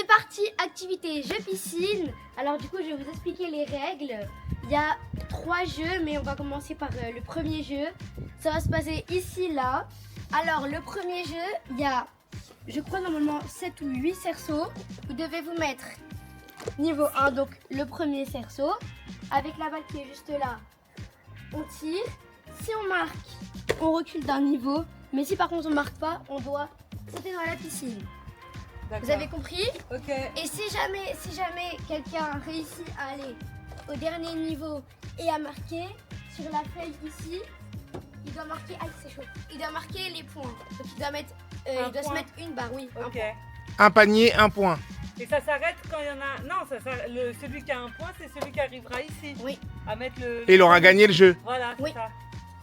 C'est parti, activité jeu piscine. Alors du coup, je vais vous expliquer les règles. Il y a 3 jeux, mais on va commencer par le premier jeu. Ça va se passer ici, là. Alors le premier jeu, il y a, je crois normalement 7 ou 8 cerceaux. Vous devez vous mettre niveau 1, donc le premier cerceau. Avec la balle qui est juste là, on tire. Si on marque, on recule d'un niveau. Mais si par contre on marque pas, on doit sauter dans la piscine. Vous avez compris? Ok. Et si jamais quelqu'un réussit à aller au dernier niveau et à marquer sur la feuille ici, il doit marquer, c'est chaud. Il doit marquer les points. Donc il doit mettre, se mettre une barre, oui. Ok. Un panier, un point. Et ça s'arrête quand il y en a. Non, celui qui a un point, c'est celui qui arrivera ici. Oui. À mettre le. Et il aura gagné le jeu. Voilà, c'est Oui. ça.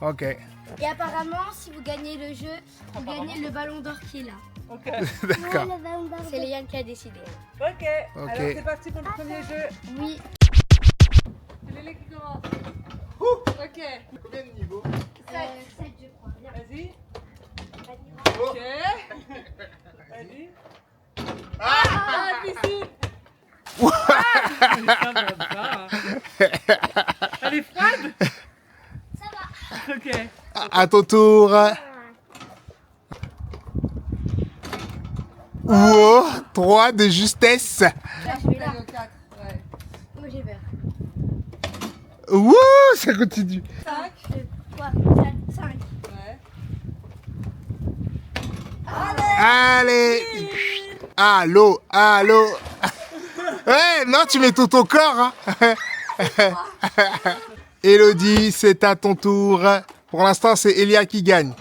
Ok. Et apparemment, si vous gagnez le jeu, vous gagnez le ballon d'or qui est là. Ok. D'accord. C'est Léane qui a décidé. Ok. Ok. Alors c'est parti pour le premier jeu. Oui. C'est Lélé qui commence. Ok. Combien de niveaux? 7, je crois. Vas-y. Oh. Ok. Vas-y. Ah, piscine. Elle est froide. Ça va. Ok. À ton tour. Wow, 3 de justesse. Là, je vais là. Le 4. Ouais. Moi, j'ai peur. Wouh, ça continue. 5. 2, 3, 4, 5. Ouais. Allez. Allô, allô. Ouais, non, tu mets tout ton corps. Hein. Elodie, c'est à ton tour. Pour l'instant, c'est Elia qui gagne.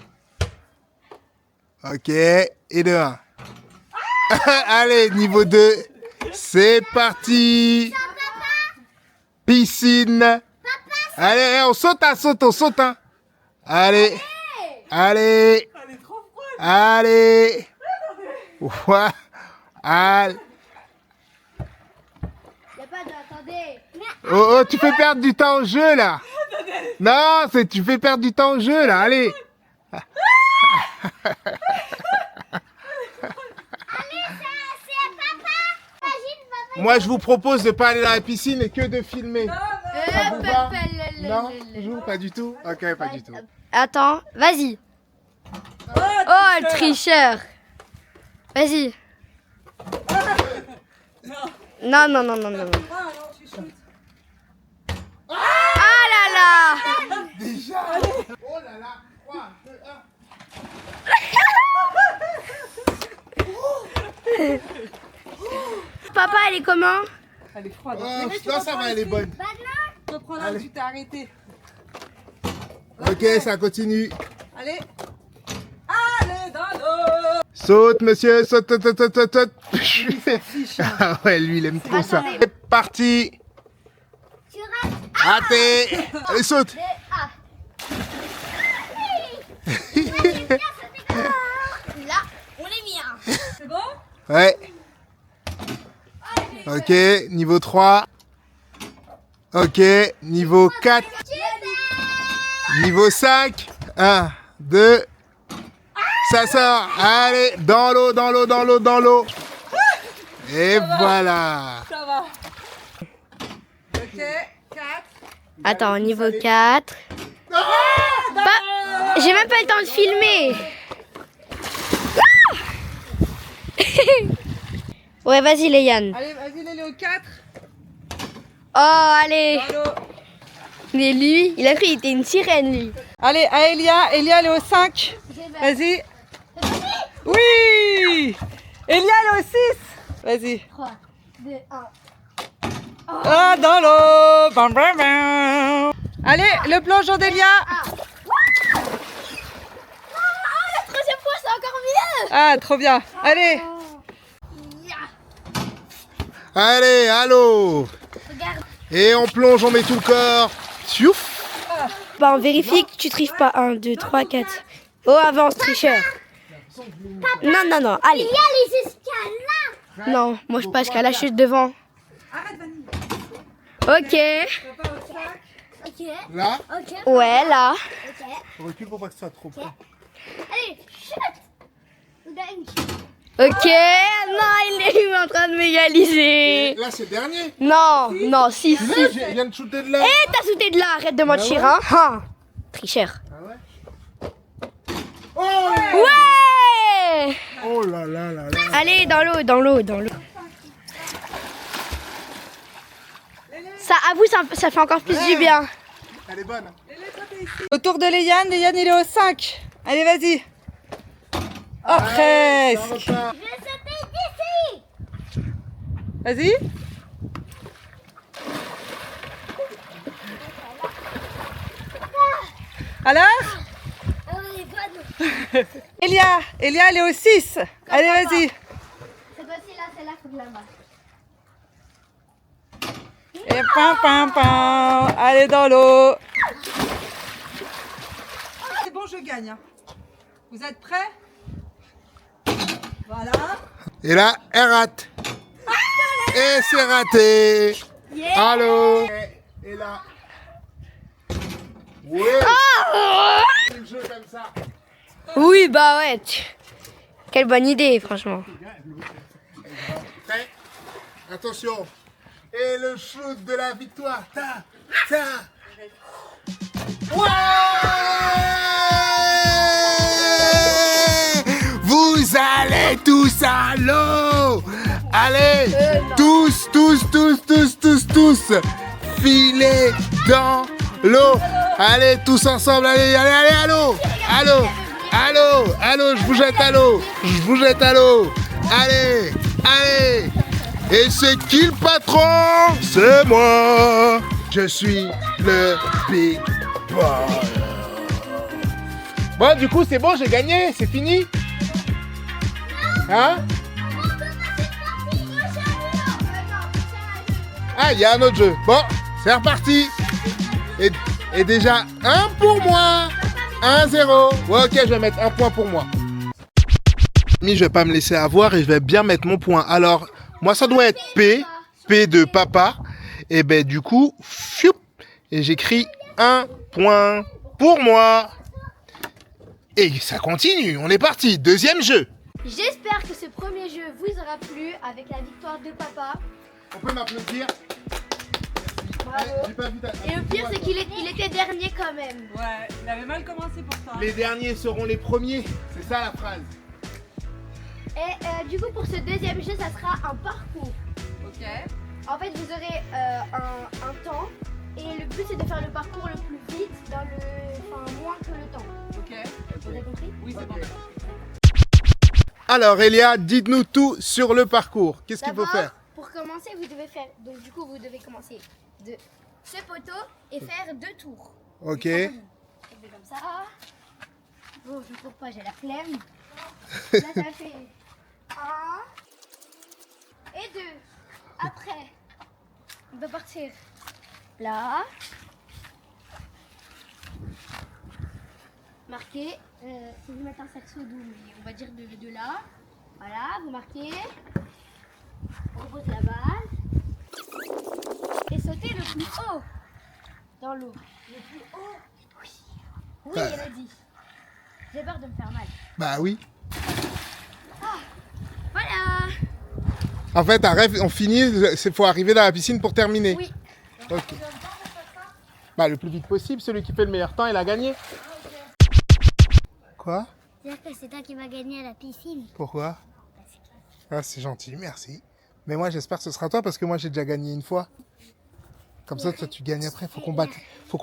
Ok, et de 1. Allez, niveau 2. C'est parti. Piscine. Allez, on saute, on saute. Hein. Allez, allez, Elle est trop froide. allez. Ouais. Allez. Il n'y a pas d'attendez. Oh, oh, tu fais perdre du temps au jeu, là. Non, tu fais perdre du temps au jeu, là. Allez. Moi, je vous propose de pas aller dans la piscine et que de filmer. Ça vous va? Non, toujours pas du tout. Ok, pas du tout. Attends, vas-y. Oh, le tricheur. Vas-y. Non, non, non, non, non. non. Ah non, je suis chute. Ah là là. Déjà. Oh là là. 3, 2, 1. Papa, elle est comment? Elle est froide. Oh, non, ça va, elle est bonne. Reprends là où tu t'es arrêté. Ok, ça continue. Allez. Allez dans l'eau. Saute, monsieur, saute, saute, saute, saute, saute. Ah ouais, lui, il aime trop ça. Attendez. C'est parti. Tu restes. Raté. Allez, saute. Ah. Là, on est bien. C'est bon? Ouais. Ok, niveau 3. Ok, niveau 4. Niveau 5. 1, 2. Ça sort. Allez, dans l'eau, dans l'eau, dans l'eau, dans l'eau. Et voilà. Ça va. Ok, 4. Attends, niveau 4. J'ai même pas le temps de filmer. Ouais, vas-y, Léane. Allez, vas-y, Lélé au 4. Oh, allez. Dans l'eau. Mais lui, il a cru qu'il était une sirène, lui. Allez, à Elia. Elia, elle est au 5. Vas-y. Oui. Elia, elle est au 6. Vas-y. 3, 2, 1. Ah, dans l'eau. Bam, bam, bam. Allez, le plongeon d'Elia. La troisième fois, c'est encore mieux. Ah, trop bien. Allez. Allez, allô. Regarde. Et on plonge, on met tout le corps. Tiouf. Bah, on vérifie que tu triches pas. 1, 2, 3, 4. Oh, avance, tricheur. Non, non, non, allez. Il y a les escalades. Non, moi je passe qu'à la chute devant. Arrête, Vanille. Ok. Papa au 5. Là, Ouais, là. on recule pour pas que ce soit trop près. Allez, chute. Ok, non, il est en train de m'égaliser. Là, c'est le dernier. Non, non, si, si. Là, je viens de shooter de là. Eh, t'as sauté de là, arrête de mentir, hein. Ah, tricheur. Ah ouais? Oh, Ouais. oh là là là là. Allez, dans l'eau, dans l'eau, dans l'eau. Ça, avoue, ça fait encore plus du bien. Elle est bonne. Autour de Léane, Léane il est au 5. Allez, vas-y. Oh, presque. Ça repart. Vas-y. Alors Elia, Elia elle est au 6. Allez, vas-y. Cette fois-ci, là, celle-là, faut que la main. Et pam pam pam. Allez dans l'eau. C'est bon, je gagne. Hein. Vous êtes prêts? Voilà. Et là, elle rate. Et c'est raté. Allô. Et là. Ouais. C'est le jeu comme ça. Oui, bah ouais. Quelle bonne idée, franchement. Prêt? Attention. Et le shoot de la victoire. Ta, ta. Ouais! Vous allez tous à l'eau. Allez, tous, filez dans l'eau. Allez, tous ensemble, allez, à l'eau. Allô, je vous jette à l'eau. Allez. Et c'est qui le patron? C'est moi. Je suis le big boy. Bon, du coup, c'est bon, j'ai gagné, c'est fini. Hein? Ah, il y a un autre jeu. Bon, c'est reparti. Et déjà, 1 pour moi. 1-0. Ouais, ok, je vais mettre 1 point pour moi. Je vais pas me laisser avoir et je vais bien mettre mon point. Alors, moi, ça doit être P de papa. Et ben, du coup, fioup, et j'écris 1 point pour moi. Et ça continue. On est parti. Deuxième jeu. J'espère que ce premier jeu vous aura plu avec la victoire de papa. On peut m'applaudir. Bravo. J'ai pas vu ta- Et le pire, c'est qu'il était dernier quand même. Ouais, il avait mal commencé pour toi. Les derniers seront les premiers. C'est ça la phrase. Et du coup, pour ce deuxième jeu, ça sera un parcours. Ok. En fait, vous aurez un temps. Et le but, c'est de faire le parcours le plus vite dans moins que le temps. Ok. Vous avez compris? Oui, c'est bon. Alors Elia, dites-nous tout sur le parcours. Qu'est-ce qu'il faut D'abord, faire? pour commencer, vous devez faire. Donc, du coup, vous devez commencer de ce poteau et faire 2 tours. Ok. Vous faites comme ça. Bon, je ne cours pas, j'ai la flemme. Là, ça fait 1 et 2. Après, on va partir là. Marquez. Si vous mettez un saxo doux, on va dire de là. Voilà, vous marquez. On repose la balle. Et sautez le plus haut dans l'eau. Le plus haut. Oui. Oui, elle a dit. J'ai peur de me faire mal. Bah oui. Voilà. En fait, un rêve, on finit, il faut arriver dans la piscine pour terminer. Oui. Ok. Bah le plus vite possible, celui qui fait le meilleur temps, il a gagné. Quoi? C'est-à-dire que c'est toi qui vas gagner à la piscine. Pourquoi? Ah, c'est gentil, merci. Mais moi, j'espère que ce sera toi parce que moi, j'ai déjà gagné une fois. Comme ça, toi, tu gagnes après. Faut qu'on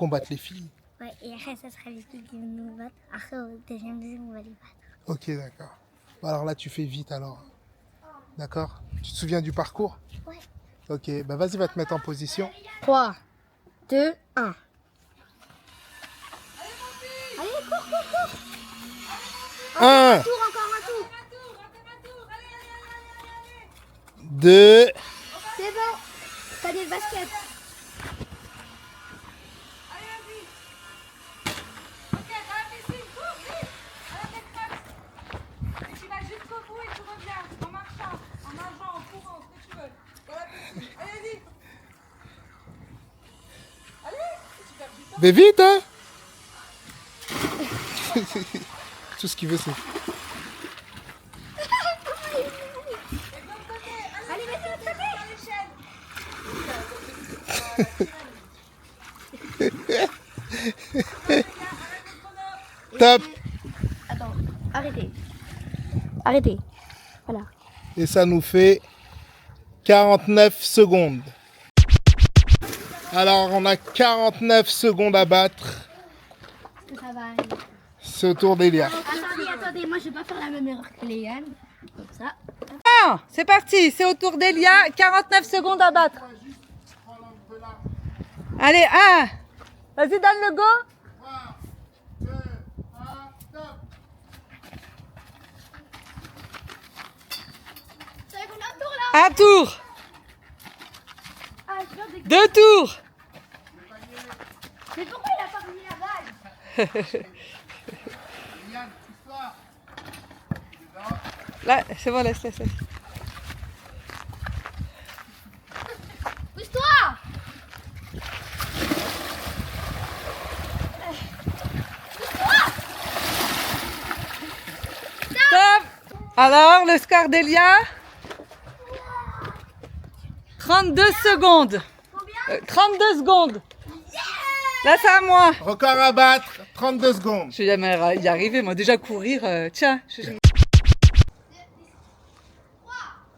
batte les filles. Ouais, et après, ça sera les filles qui vont nous battre. Après, au deuxième jeu, on va les battre. Ok, d'accord. Bon, alors là, tu fais vite alors. D'accord? Tu te souviens du parcours? Ouais. Ok, bah vas-y, va te mettre en position. 3, 2, 1. Un, Tour, encore un tour. 2, C'est bon. Panier de basket. mais vite, hein? Tout ce qu'il veut, c'est... Top. Attends, arrêtez. Arrêtez. Voilà. Et ça nous fait 49 secondes. Alors, on a 49 secondes à battre. Est-ce que ça va arriver? C'est au tour d'Elia. Attendez, moi je vais pas faire la même erreur que Léane. Comme ça. Ah, c'est parti, c'est au tour d'Elia. 49 secondes à battre. Allez, 1. Vas-y, donne le go. 3, 2, 1, top. C'est vrai qu'on a un tour là. Un tour. Ah, je viens de... 2 tours. Mais pourquoi il a pas remis la balle? Yann, pousse-toi. Là, c'est bon, laisse. Pousse-toi. Stop. Alors, le score d'Elia 32 secondes. Combien? 32 secondes. Là, c'est à moi. Record à battre, 32 secondes. Je vais jamais y arriver, moi. Déjà courir, tiens. 3,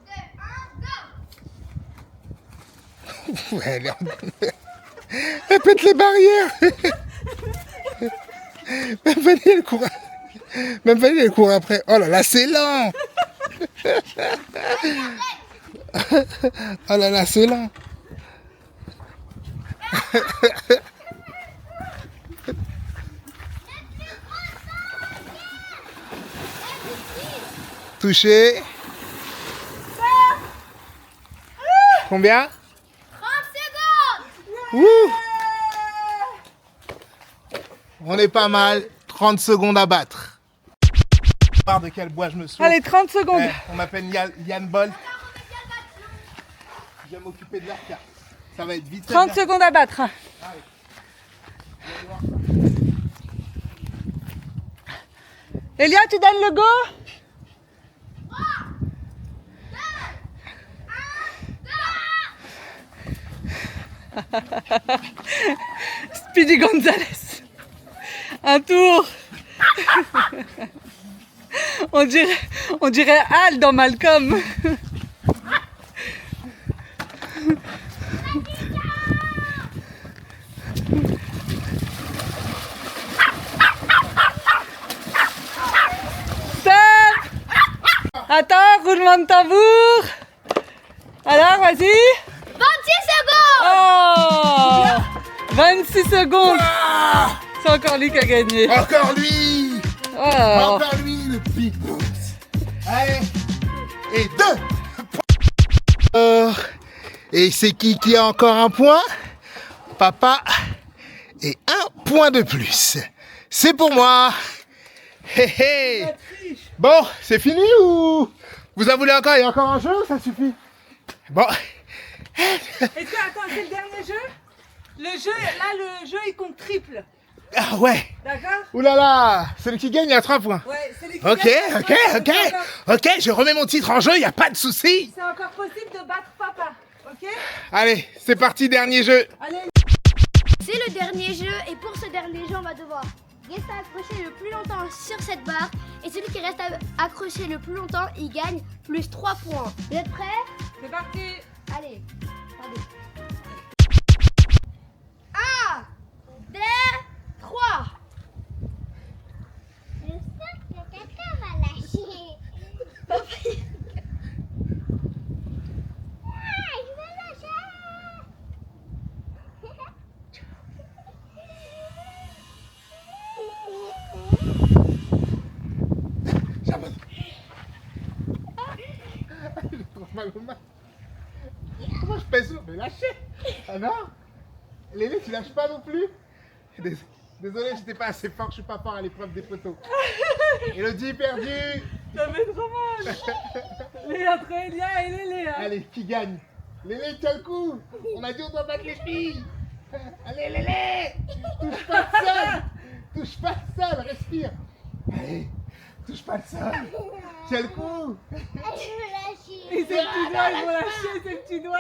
2, 1, go. Ouais, elle pète les barrières. Même Fanny, elle court après. Oh là là, c'est lent. Oh là là, c'est lent. Touché. Combien? 30 secondes. Ouh. On est pas mal. 30 secondes à battre. De quel bois je me souviens. Allez, 30 secondes. On m'appelle Yann Bolt. Je vais m'occuper de leur carte. Ça va être vite. 30 secondes à battre. Elia, tu donnes le go? Speedy Gonzalez. Un tour. On dirait Hal dans Malcolm. Stop. Attends, roulement de tambour. Alors, vas-y. 26 secondes. Oh 26 secondes. C'est encore lui qui a gagné. Encore lui. Oh. Encore lui, le big boss. Allez. Et 2. Et c'est qui a encore un point? Papa. Et 1 point de plus. C'est pour moi. Hé hé. Bon, c'est fini ou vous en voulez encore? Il y a encore un jeu ou ça suffit? Bon. Est-ce que, attends, c'est le dernier jeu? Le jeu, il compte triple. Ah ouais. D'accord? Ouh là là. Celui qui gagne, il a 3 points. Ouais, c'est les Ok, je remets mon titre en jeu, il n'y a pas de souci. C'est encore possible de battre papa, ok? Allez, c'est parti, dernier jeu. Allez. C'est le dernier jeu et pour ce dernier jeu, on va devoir rester accroché le plus longtemps sur cette barre. Et celui qui reste accroché le plus longtemps, il gagne plus 3 points. Vous êtes prêts? C'est parti. Allez, attendez. 1, 2, 3. J'espère que quelqu'un va lâcher. Ah, je vais lâcher. J'abonne. J'ai trop mal au main. Comment je pèse? Mais lâchez. Ah non? Léné, tu lâches pas non plus? Désolé, j'étais pas assez fort, je suis pas fort à l'épreuve des photos. Elodie perdu. Ça fait trop mal. Les entre Elia et Lélé. Hein. Allez, qui gagne? Léné, tiens le coup. On a dit on doit battre les filles. Allez, Léné. Touche pas le sol. Touche pas le sol, respire. Allez, touche pas le sol. Tiens le coup. Je vais lâcher. Et ses petits doigts, ils vont lâcher ses petits doigts.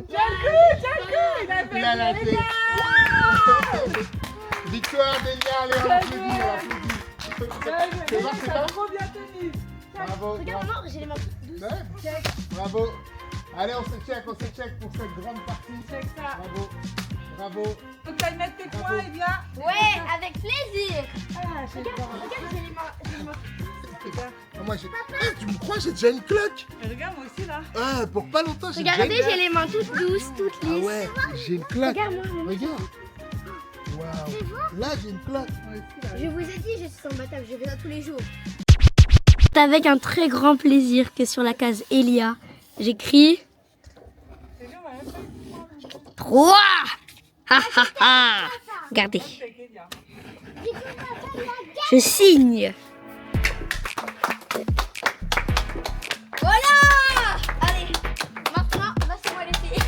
Tiens le coup, tiens le coup. Il a la tête. Victoire d'Elia, allez, on applaudit, C'est bon, c'est bon. Trop bien tenu. Bravo. Regarde, non, j'ai les mains toutes douces. Ouais. Bravo. Allez, on se check pour cette grande partie. Check ça. Bravo. Bravo. Faut que tu ailles mettre tes Bravo. points, Elia. Ouais, avec plaisir. Ah, j'ai le Regarde, j'ai les mains. Ah, moi, j'ai... Eh, tu me crois, j'ai déjà une cloque. Regarde, moi aussi, là. Ouais, pour pas longtemps, j'ai déjà Regardez, une... j'ai les mains toutes douces, toutes Ah lisses. ouais, j'ai une cloque. Regarde-moi. Regarde. Waouh. Là, j'ai une cloque. Moi aussi, là. Je vous ai dit, je suis imbattable, je fais ça tous les jours. C'est avec un très grand plaisir que sur la case Elia, j'écris C'est bien, on va même pas 3. Ha ha ha. Regardez, avec Elia. je signe. Voilà. Allez, maintenant, laissez-moi les filles.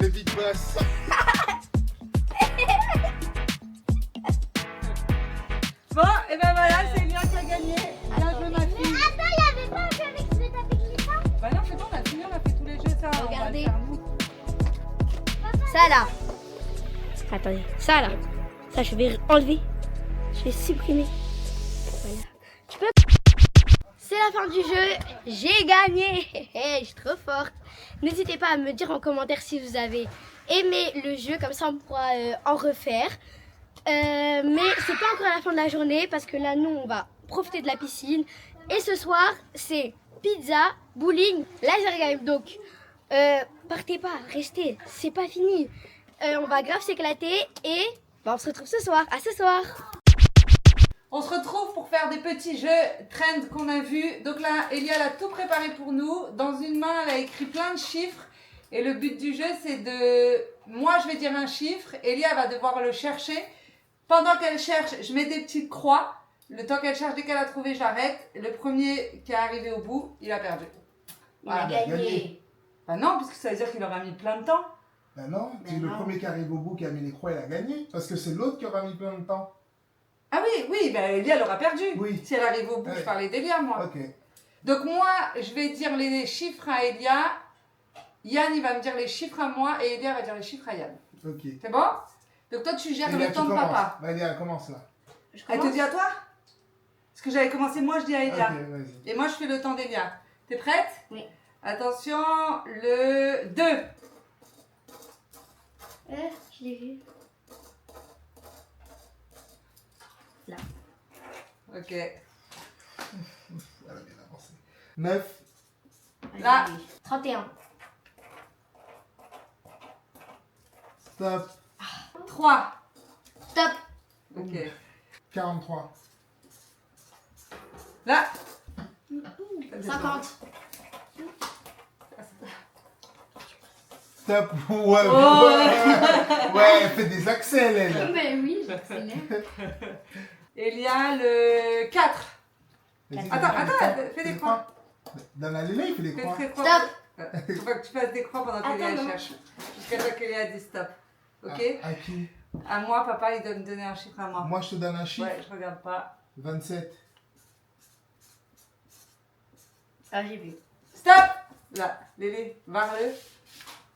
Le big boss. Bon, et ben voilà, c'est Elia qui a gagné. Bien joué, ma fille. Attends, il n'y avait pas un jeu avec le tapis glissant? Bah non, c'est bon, on a fini, on a fait tous les jeux, ça. on va le Regardez. faire, nous. Ça là. Attendez, ça là. Ça, je vais enlever. Je vais supprimer. Voilà. Tu peux. C'est la fin du jeu. J'ai gagné. Je suis trop forte. N'hésitez pas à me dire en commentaire si vous avez aimé le jeu. Comme ça, on pourra en refaire. Mais c'est pas encore la fin de la journée parce que là, nous, on va profiter de la piscine. Et ce soir, c'est pizza, bowling, laser game. Donc, partez pas, restez. C'est pas fini. On va grave s'éclater et bah, on se retrouve ce soir. À ce soir. On se retrouve pour faire des petits jeux trend qu'on a vus. Donc là, Elia elle a tout préparé pour nous. Dans une main, elle a écrit plein de chiffres. Et le but du jeu, c'est de... Moi, je vais dire un chiffre. Elia va devoir le chercher. Pendant qu'elle cherche, je mets des petites croix. Le temps qu'elle cherche, dès qu'elle a trouvé, j'arrête. Le premier qui est arrivé au bout, il a perdu. Il a gagné. Bah non, parce que ça veut dire qu'il aura mis plein de temps. Ben non, c'est le premier qui arrive au bout qui a mis les croix, il a gagné. Parce que c'est l'autre qui aura mis plein de temps. Ah oui, bah Elia, elle aura perdu. Oui. Si elle arrive au bout, Ouais. je parlais d'Elia, moi. Ok. Donc moi, je vais dire les chiffres à Elia. Yann, il va me dire les chiffres à moi et Elia va dire les chiffres à Yann. Ok. C'est bon? Donc toi, tu gères Elia, le temps tu de commences. papa. Vas-y, elle commence là. Elle te dit à toi? Parce que j'avais commencé, moi, je dis à Elia. Ok, vas-y. Et moi, je fais le temps d'Elia. T'es prête? Oui. Attention, le 2. Je l'ai vu. Là. Ok. Elle a bien avancé. 9, Là. 31. stop, 3. Stop. Ok. 43, Là. 50. stop. Ouais, Oh. ouais, elle fait des accès, elle. Mais oui, j'accélère. Elia, le 4. Vas-y, Attends, fais des croix. Dans la lélé, il fait des Fais croix. des croix. Stop. Faut pas que tu fasses des croix pendant que Elia Attends, non. cherche. Jusqu'à ce que Elia dit stop. Ok? À qui? À moi, papa, il doit me donner un chiffre à moi. Moi, je te donne un chiffre. Ouais, je regarde pas. 27. Ah, j'ai vu. Stop! Là, Lélé, varre-le.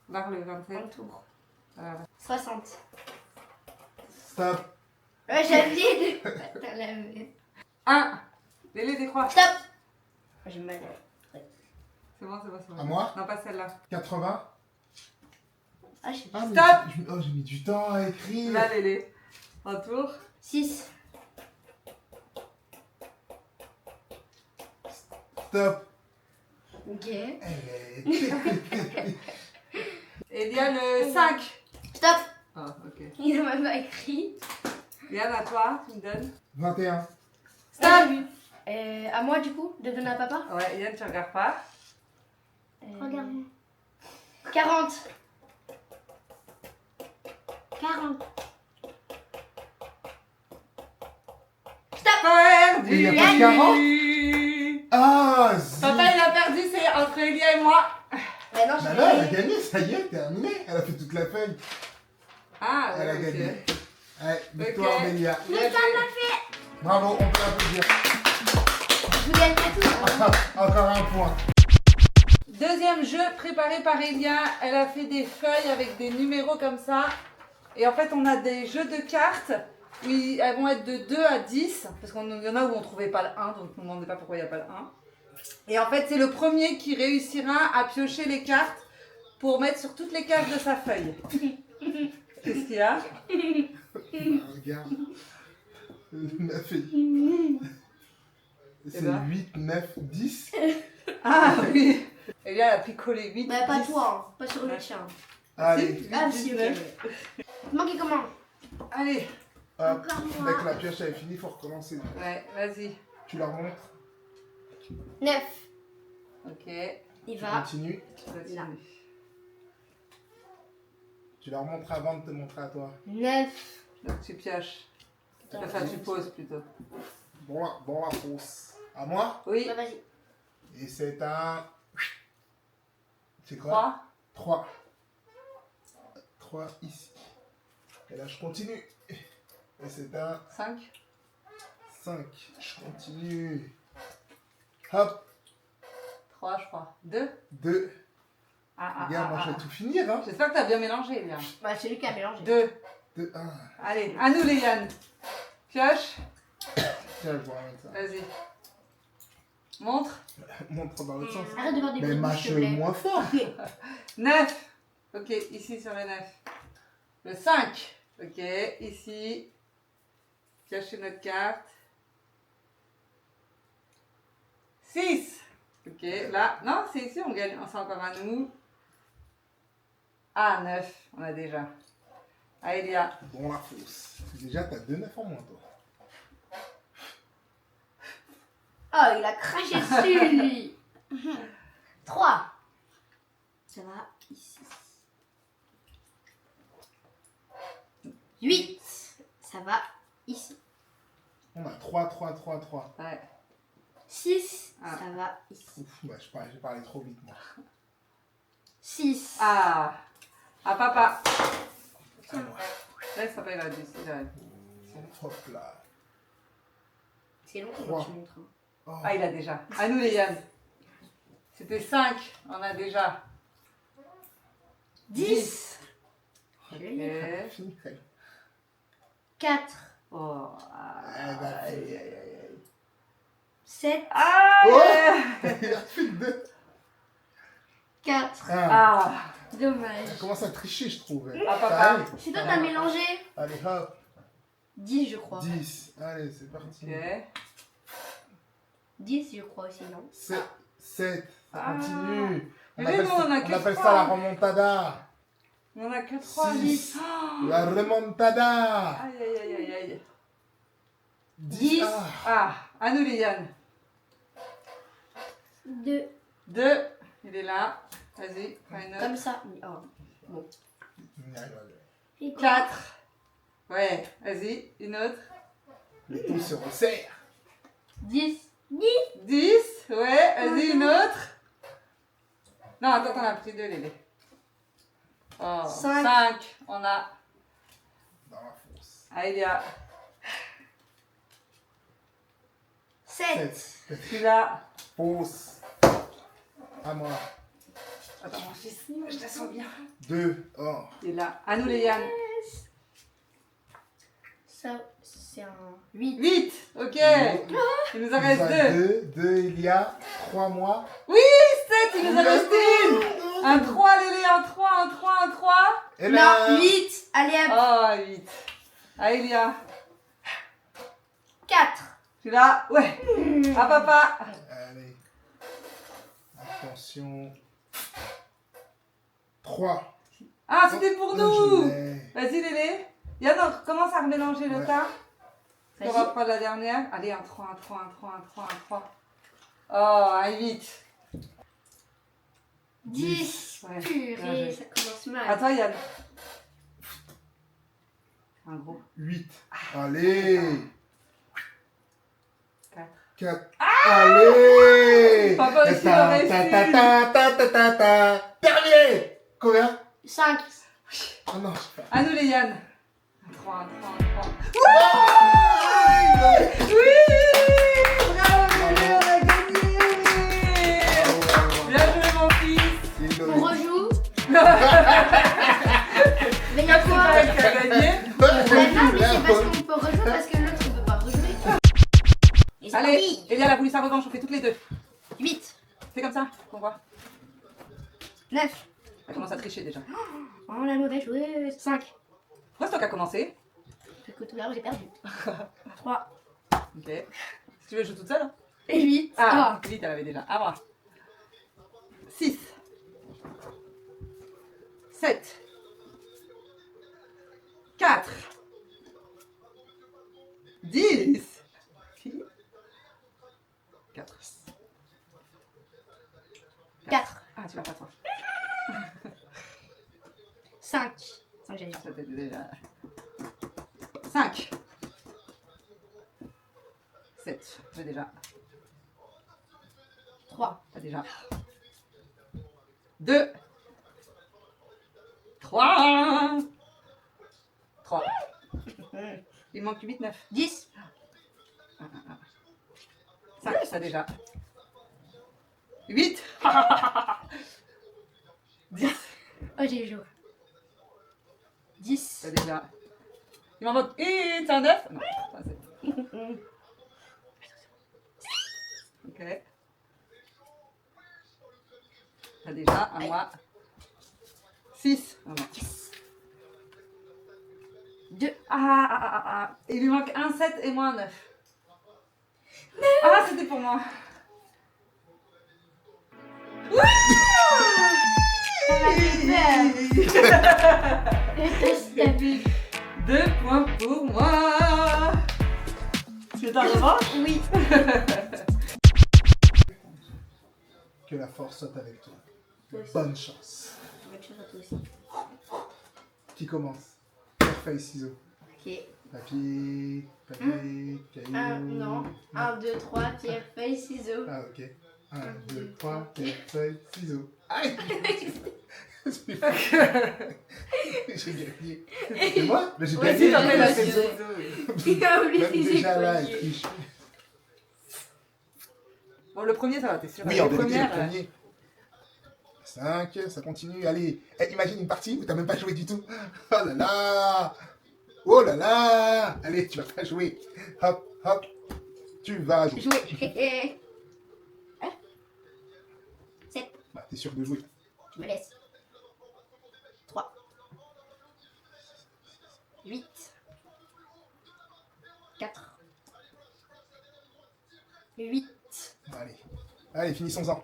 Varre-le, 27. Un tour. Voilà. 60. Stop. Ouais, j'avais T'as la même. 1. Lélé, décroît. Stop. Je me lève. C'est bon, c'est bon, c'est bon. À moi? Non, pas celle-là. 80. Ah, je sais Ah, pas. mais Stop. Oh, j'ai mis du temps à écrire. Là, Lélé. Un tour. 6. Stop. Ok. Elle est... Et il y a le 5. Stop. Ah, ok. Il n'a même pas écrit. Yann, à toi, tu me donnes. 21. Stop! À moi, du coup, de donner à papa. Ouais, Yann, tu regardes pas. Regarde-moi. 40. 40. Perdu! Il y a pas de 40? Ah, zut. Papa, il a perdu, c'est entre Elia et moi. Mais non, Bah je là, elle a l'ai. gagné, ça y est, terminé. Elle a fait toute la feuille. Ah, Elle a ok. gagné. Allez, victoire Ok. d'Elia. Bien joué. Bravo, on peut applaudir. Je vous gagne à tous. Encore un point. Deuxième jeu préparé par Elia. Elle a fait des feuilles avec des numéros comme ça. Et en fait, on a des jeux de cartes. Oui, elles vont être de 2 à 10. Parce qu'il y en a où on ne trouvait pas le 1. Donc, on ne demandait pas pourquoi il n'y a pas le 1. Et en fait, c'est le premier qui réussira à piocher les cartes pour mettre sur toutes les cases de sa feuille. Qu'est-ce qu'il y a? Regarde. 9 et... C'est ben 8, 9, 10. Ah oui. Elia, elle a picolé 8. Bah, pas 10. toi, hein, pas sur le tien. Allez, Ah, si, ok. Moi qui commence. Allez. hop. Encore Dès moi. que la pioche elle est finie, il faut recommencer. Ouais, vas-y. Tu la remontres, 9. Ok. Il tu va. continues. Vas-y. Là. Tu la remontres avant de te montrer à toi. 9. Donc tu pioches. Enfin, tu poses plutôt. Bon la fausse. À moi. Oui. Bah, vas-y. Et c'est un... C'est quoi? 3. 3 ici. Et là, je continue. Et c'est un 5. 5. Je continue. Hop. 3, je crois. 2. 2. Regarde, moi, je vais tout finir. Hein. J'espère que tu as bien mélangé, Elia. Bah, c'est lui qui a mélangé. 2. 2, 1. Allez, à nous, les Yann. Pioche. Tiens, je vais remettre ça. Vas-y. Montre. Montre dans l'autre sens. Arrête de voir des Mais bruits de bouche, mâche s'il te plaît. moins fort. 9. Ok, ici sur le 9. Le 5. Ok, ici. Piochez notre carte. 6. Ok, là. Non, c'est ici, on gagne. C'est encore à nous. Ah, 9. On a déjà. Ah, Elia. Bon, la fausse. Déjà, t'as 2 9 en moins, toi. Oh, il a craché dessus, lui. 3. Ça va ici. 8. Ça va ici. On a 3, 3, 3, 3. Ouais. 6. Ah. Ça va ici. Ouf, bah, j'ai parlé trop vite, moi. 6. Ah. À papa. À moi. Laisse papa, il va dessus. Hop là. C'est long Trois. quand tu montres. Hein. Oh. Ah, il a déjà. À nous, les Yann. C'était 5. On a déjà. 10. Ok. Fini, Kyle. 4. Oh. Ah, bah, Aïe, aïe, aïe, aïe. 7. Ah, Oh. yeah. Il a fait 2. 4. Ah. Dommage. Elle commence à tricher, je trouve. Ah, papa. Allez. C'est toi qui as mélangé. Allez, hop. 10, je crois. 10. Allez, c'est parti. Ok. 10, je crois aussi, non? 7. 7. Ça Ah. continue. On Mais appelle, nous, on a ça, que on appelle trois. ça la remontada. On a que 3. 6. Oh. La remontada. Aïe, aïe, aïe, aïe, aïe. 10. Ah. Ah. À nous, les Yann. 2. 2. Il est là. Vas-y, prends une Comme autre. ça. Oh. On y arrive, allez. Et quoi? 4. Ouais, vas-y, une autre. Le tout se resserre. 10. 10. Ouais, vas-y, une autre. Non, attends, t'en as pris 2, Lélé. Oh, Cinq. 5. On a. Dans la fosse. Ah, il y a. 7. 7. Celui-là. Fausse. À moi. Attends, mon fils, je la sens bien. 2. Oh. Il est là. À nous, les Yann. Ça, c'est un 8. 8. Ok. Il nous en Il reste va 2. 2. Il y a 3 mois. Oui, 7. Il nous en reste une. Un 3, Lélé. Un 3, un 3, un 3. Et là. Non, 8. Allez, hop. Oh, 8. Ah, Elia. 4. Celui-là. Ouais. À papa. Allez. Attention. 3. Ah, c'était pour nous. Je l'ai. Vas-y, Lélé. Yann, on commence à remélanger le Ouais. tas. On Vas-y. va prendre la dernière. Allez, un 3, un 3, un 3, un 3, un 3. Oh, un 8. 10. Ouais. Purée, Bien joué. ça commence mal. À toi, Yann. Un gros. 8. Allez. 4. 4. Allez. Papa aussi, il en reste Terminé. Combien? 5. Oh non, je sais pas. À nous, les Yann. Un 3, un 3, un 3. Ouais. Oui. Bravo, Lélé, on a gagné. Bien joué, mon fils. Eliane a voulu sa revanche, on fait toutes les deux. 8, Fais comme ça, qu'on voit. 9. Elle commence à tricher déjà. Oh la mauvaise joueuse. 5. Pourquoi c'est toi qui as commencé? Parce que tout à l'heure j'ai perdu. 3. Ok. Si tu veux, je joue toute seule hein. Et 8. Ah, vite, elle avait déjà. À moi. 6. 7. 4. 10. 4. 4. Ah, tu vas pas toi. 5. 5 j'ai dit. Ça t'aide déjà. 5. 7. J'ai déjà. 3. T'as déjà. 2. 3. 3. Il manque 8, 9. 10. 5, ça déjà. 8. 10. Oh j'ai joué. 10. Ça déjà. Il m'en manque 1, c'est un 9. Non, pas 7. Ok. Ça déjà, à moi. 6. Ah, non. 2. Ah. Il lui manque un 7 et moi un 9. Ah, c'était pour moi. Ça m'a fait peur. 2 points pour moi. C'est ta revanche? Oui. Que la force soit avec toi. Toi aussi. Bonne chance. Bonne chose à toi aussi. Qui commence? Pierre, feuille, ciseaux. Ok. Papier, caillou. 1, 2, 3, pierre, feuille, ciseaux. Ah, ok. 1, 2, 3, pierre, feuille, ciseaux. Aïe! J'ai gagné. C'est moi? Mais j'ai Ouais, gagné. c'est toi, la c'est ciseaux. Il a oublié Même ses déjà là, écoliers. elle triche. Bon, le premier, ça va, t'es sûr? Oui, Les en vérité, le premières, premier. 5, ça continue. Allez, imagine une partie où t'as même pas joué du tout. Oh là là! Oh là là! Allez, tu vas pas jouer. Hop, hop. Tu vas jouer. Jouer. 7. Bah, t'es sûr de jouer. Tu me laisses. 3. 8. 4. 8. Allez. Allez, finissons-en.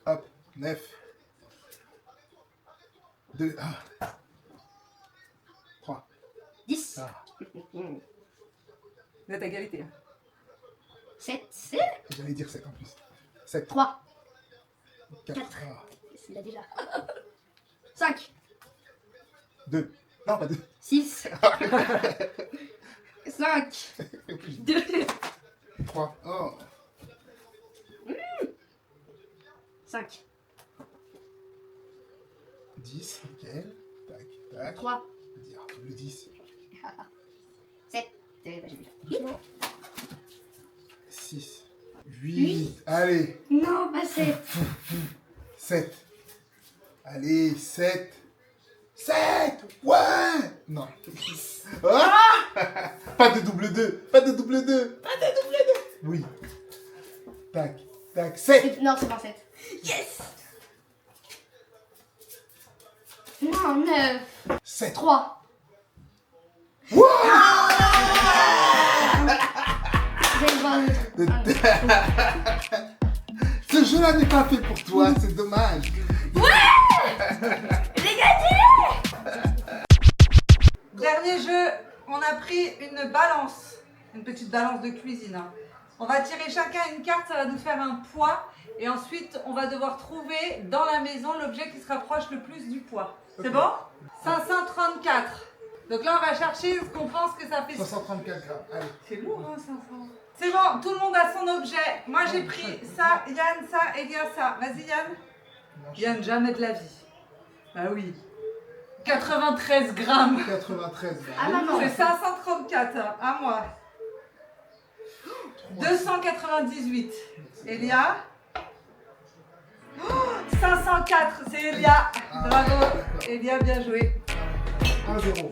Hop, 9. 2. 3. 10. Ah, Vous êtes à égalité. 7. j'allais dire 7 en plus. 7. 3. 4. Quatre. Il a déjà. 5. 2. Non, pas 2. 6. 5. 2. 3. Oh. 5. 10. Nickel. Tac, tac. 3. Je veux dire, le 10. 7. 6. 8. Allez. Non, pas 7. 7. Allez, 7. 7. Ouais. Non. Ah pas de double 2. Pas de double 2. Pas de double 2. Oui. Tac, tac. 7. Non, c'est pas 7. Yes. Non, 9. 7. 3. Ce jeu-là n'est pas fait pour toi, c'est dommage. Dernier jeu, on a pris une balance, une petite balance de cuisine. Hein. On va tirer chacun une carte, ça va nous faire un poids. Et ensuite, on va devoir trouver dans la maison l'objet qui se rapproche le plus du poids. C'est bon? 534. Donc là, on va chercher ce qu'on pense que ça fait. 534 grammes, allez. C'est lourd, hein, 500. C'est bon, tout le monde a son objet. Moi, j'ai pris ça, Yann, ça, Elia, ça. Vas-y, Yann. Yann, jamais de la vie. Bah oui. 93 grammes. 93 grammes. Ah, maman. C'est 534, hein, à moi. 298. Elia. Oh, 504, c'est Elia. Ah, Bravo. d'accord. Elia, bien joué. 1-0.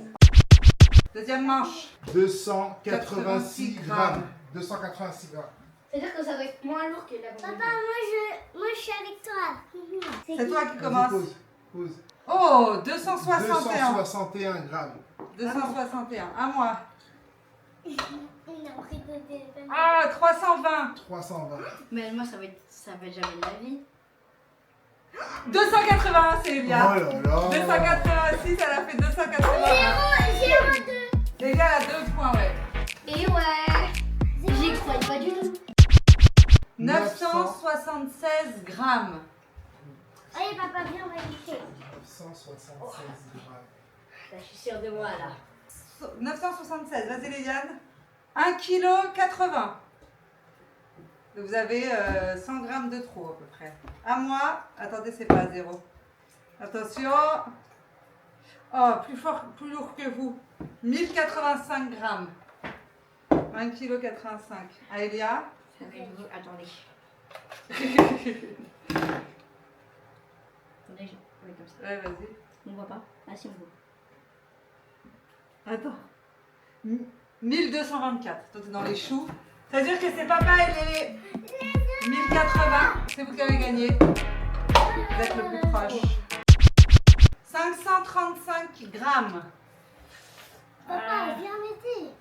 Deuxième manche. 286 grammes. 286 grammes. C'est-à-dire que ça doit être moins lourd que la Papa, bonbonne. moi je suis avec toi. C'est toi qui Vas-y, commence. pause. Oh, 261. 261 grammes. 261. À moi. Il a pris de téléphone. Ah, 320. 320. Mais moi, ça va jamais de la vie. 280, c'est Elia. Oh là là. 286, elle a fait 280. J'ai 2. Elia, elle a 2 points, ouais. Et ouais, j'y croyais pas du tout. 976 grammes. Allez, papa, viens, on va licher. 976 grammes. Là, je suis sûre de moi, là. 976, vas-y Léliane. 1 kg 80. Donc vous avez 100 grammes de trop à peu près. À moi, attendez, c'est pas à 0. Attention. Oh, plus lourd que vous. 1085 grammes. 1 kg 85. À Elia. Attendez. Attendez, je vais comme ça. Ouais, vas-y. On voit pas? Ah si, on voit. Attends. 1224. Toi, t'es dans les choux. C'est-à-dire que c'est papa et les 1080. C'est vous qui avez gagné. Vous êtes le plus proche. 535 grammes. Papa, viens m'aider.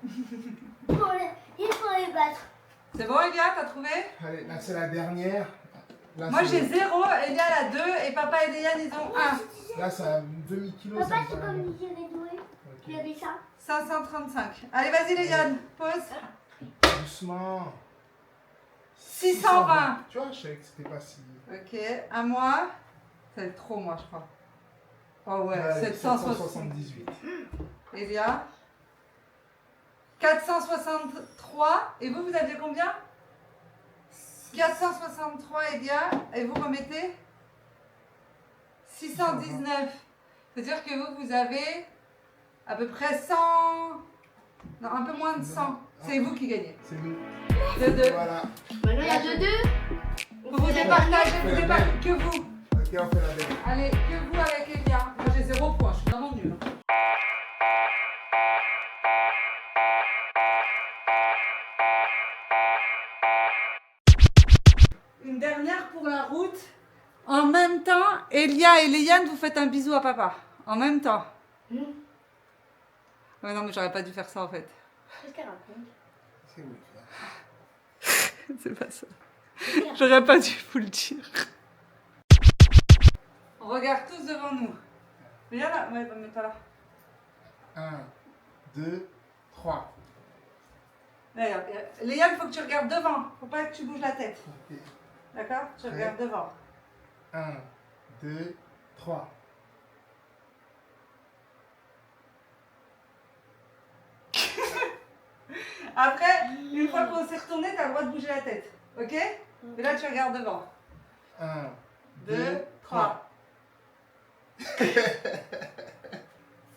Il faut les battre. C'est bon, Elia, t'as trouvé? Allez, là c'est la dernière. Là, Moi c'est- j'ai 0, Elia elle a 2 et papa et Léane ils ont 1. Là c'est un demi-kilo. Papa, ça c'est me comme paraît. il dirait doué. Il y Ok. avait ça. 535. Allez, vas-y Léane, pause. Doucement. 620. Tu vois, je savais que c'était pas si. Ok, à moi. C'est trop, moi je crois. Oh ouais, Ouais, 778. Elia. 463. Et vous aviez combien? 463, Elia. Et vous remettez 619. C'est-à-dire que vous avez à peu près 100. Non, un peu moins de 100. C'est vous qui gagnez. C'est nous. De 2. Voilà. Maintenant, il y a 2-2. Vous vous départagez, vous départagez que vous. Ok, on fait la belle. Allez, que vous avec Elia. Moi j'ai 0 point, je suis vraiment nulle. Une dernière pour la route. En même temps, Elia et Léane, vous faites un bisou à papa. En même temps. Ouais, non, mais j'aurais pas dû faire ça en fait. Qu'est-ce qu'elle raconte? C'est oui. C'est pas ça. J'aurais pas dû vous le dire. On regarde tous devant nous. Viens là, ouais, mais pas là. 1, 2, 3. Regarde, Léane, faut que tu regardes devant. Faut pas que tu bouges la tête. Ok. D'accord? Tu Ouais. regardes devant. 1, 2, 3. Après, une fois qu'on s'est retourné, t'as le droit de bouger la tête. Ok? Et là, tu regardes devant. 1, 2, 3.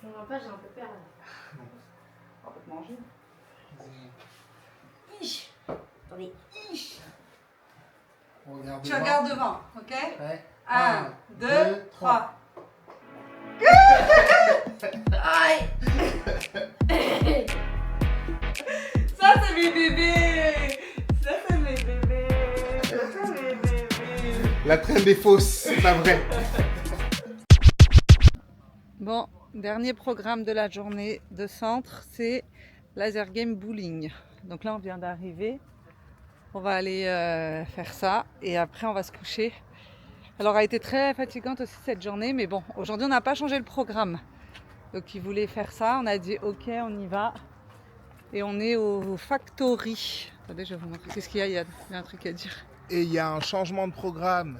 Non, pas, j'ai un peu peur. On va te manger. Ish. Attendez. Ish. Regarde Tu devant. regardes devant. Ok? Ouais. 1, 2, 3. Aïe. Ça, c'est mes bébés. Ça, c'est mes bébés. Ça, c'est mes bébés. La traîne des fausses, c'est pas vrai. Bon, dernier programme de la journée de centre, c'est Laser Game Bowling. Donc là, on vient d'arriver. On va aller faire ça et après, on va se coucher. Alors, elle a été très fatigante aussi cette journée, mais bon, aujourd'hui, on n'a pas changé le programme. Donc, ils voulaient faire ça. On a dit, ok, on y va. Et on est au Factory. Attendez, je vais vous montrer. Qu'est-ce qu'il y a, Yann? Il y a un truc à dire. Et il y a un changement de programme.